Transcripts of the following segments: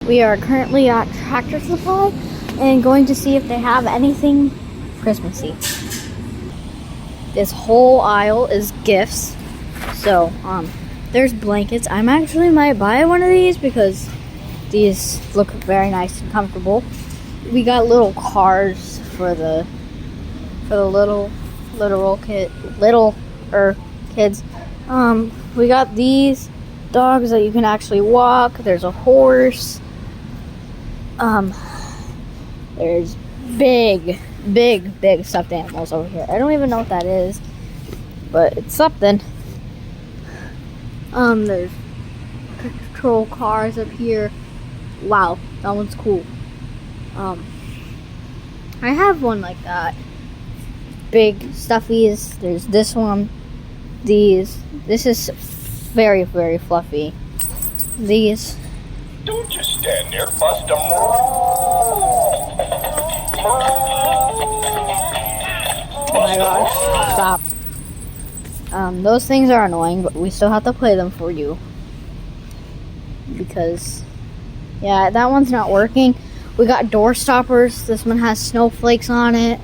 We are currently at Tractor Supply and going to see if they have anything Christmassy. This whole aisle is gifts. So, there's blankets. I'm actually might buy one of these because these look very nice and comfortable. We got little cars for the littler kids. We got these dogs that you can actually walk. There's a horse. There's big stuffed animals over here. I don't even know what that is, but it's something. There's patrol cars up here. Wow, that one's cool. I have one like that. Big stuffies. There's this one. These. This is very fluffy. These. Don't just stand there, bust a move. Oh my gosh, stop. Those things are annoying, but we still have to play them for you. Because, yeah, that one's not working. We got door stoppers. This one has snowflakes on it.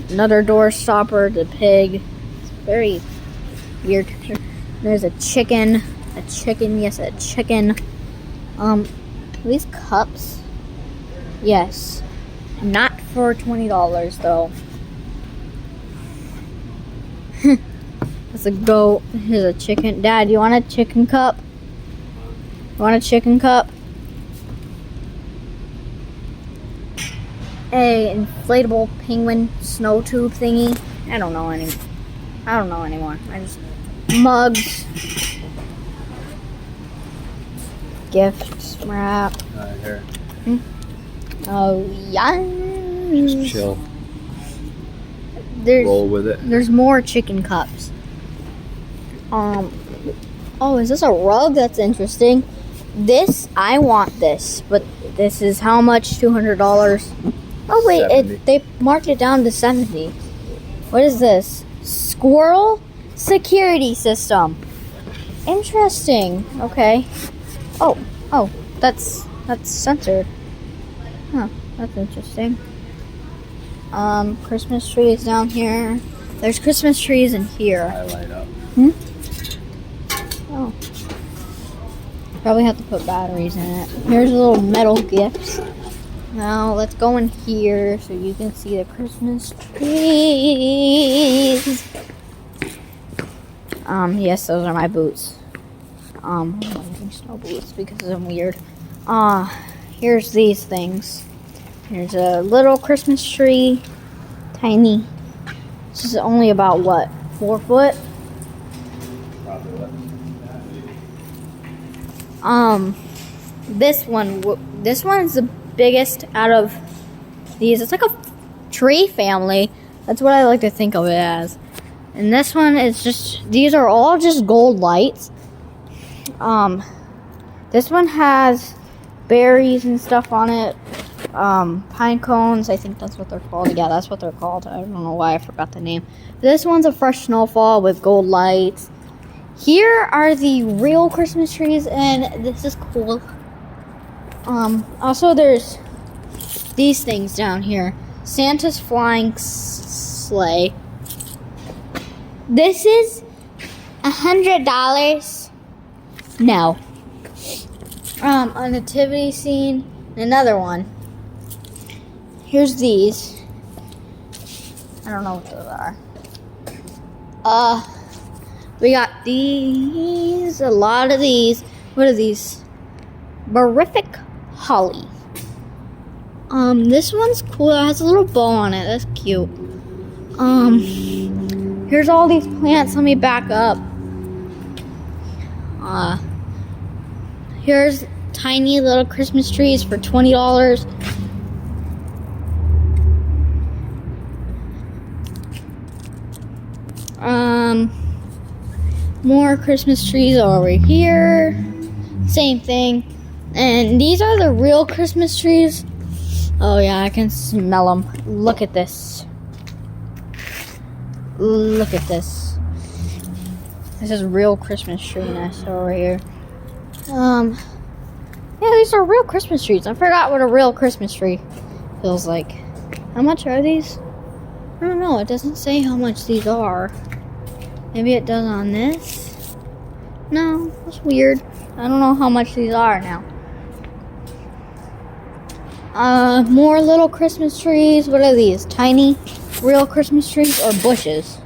Another door stopper, the pig. It's very weird picture. There's a chicken. Yes, a chicken. These cups? Yes. Not for $20 though. That's a goat. Here's a chicken. Dad, you want a chicken cup? You want a chicken cup? A inflatable penguin snow tube thingy. I don't know anymore. I just mugs. Gifts wrap. Here. Oh yeah. Just chill. Roll with it. There's more chicken cups. Oh, is this a rug? That's interesting. I want this, but this is how much? $200. Oh wait, 70. they marked it down to 70. What is this? Squirrel security system. Interesting. Okay. Oh, that's censored. Huh, that's interesting. Christmas trees down here. There's Christmas trees in here. I light up. Oh. Probably have to put batteries in it. Here's a little metal gifts. Now let's go in here so you can see the Christmas trees. Yes, those are my boots. I'm wearing snow boots because I'm weird. Here's these things. Here's a little Christmas tree. Tiny. This is only about what? 4 foot? This one's the biggest out of these. It's like a tree family. That's what I like to think of it as. And this one is these are all just gold lights. This one has berries and stuff on it. Pine cones, I think that's what they're called. Yeah, that's what they're called. I don't know why I forgot the name. This one's a fresh snowfall with gold lights. Here are the real Christmas trees, and this is cool. Also there's these things down here. Santa's flying sleigh. This is $100. No. A nativity scene. Another one. Here's these. I don't know what those are. We got these. A lot of these. What are these? Barific holly. This one's cool. It has a little bow on it. That's cute. Here's all these plants. Let me back up. Here's tiny little Christmas trees for $20. More Christmas trees over here. Same thing. And these are the real Christmas trees. Oh yeah, I can smell them. Look at this. Look at this. This is real Christmas tree nest over here. Yeah, these are real Christmas trees. I forgot what a real Christmas tree feels like. How much are these? I don't know. It doesn't say how much these are. Maybe it does on this. No, that's weird. I don't know how much these are now. More little Christmas trees. What are these? Tiny, real Christmas trees or bushes?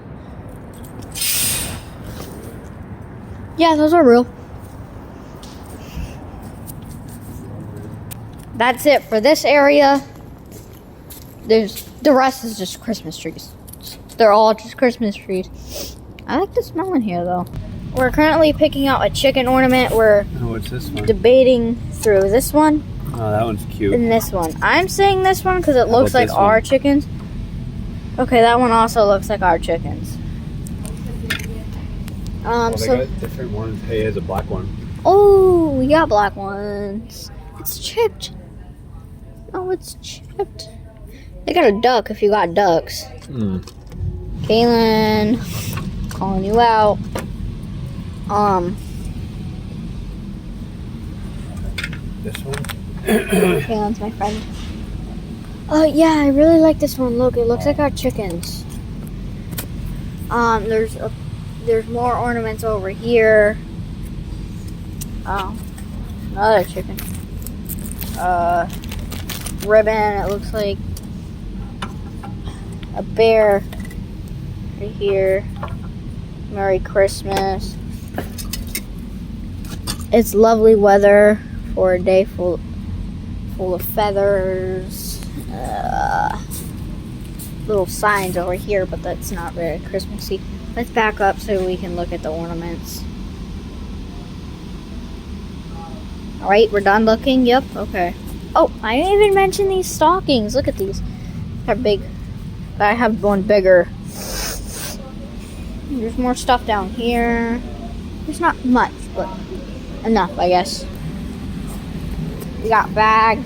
Yeah, those are real. That's it for this area. The rest is just Christmas trees. They're all just Christmas trees. I like the smell in here though. We're currently picking out a chicken ornament. We're what's this one? debating through this one. Oh, that one's cute. And this one. I'm saying this one because it looks like our chickens. Okay, that one also looks like our chickens. They So got different ones. Hey, here's a black one. oh, we got black ones. It's chipped. Oh, it's chipped. They got a duck if you got ducks. Kaylin, calling you out. This one? Kaylin's my friend. Oh yeah, I really like this one. Look, it looks like our chickens. There's more ornaments over here. Oh, another chicken. Ribbon. It looks like a bear right here. Merry Christmas. It's lovely weather for a day full of feathers. Little signs over here, but that's not very Christmassy. Let's back up so we can look at the ornaments. Alright, we're done looking. Yep, okay. Oh, I didn't even mention these stockings. Look at these. They're big. But I have one bigger. There's more stuff down here. There's not much, but enough, I guess. We got bags.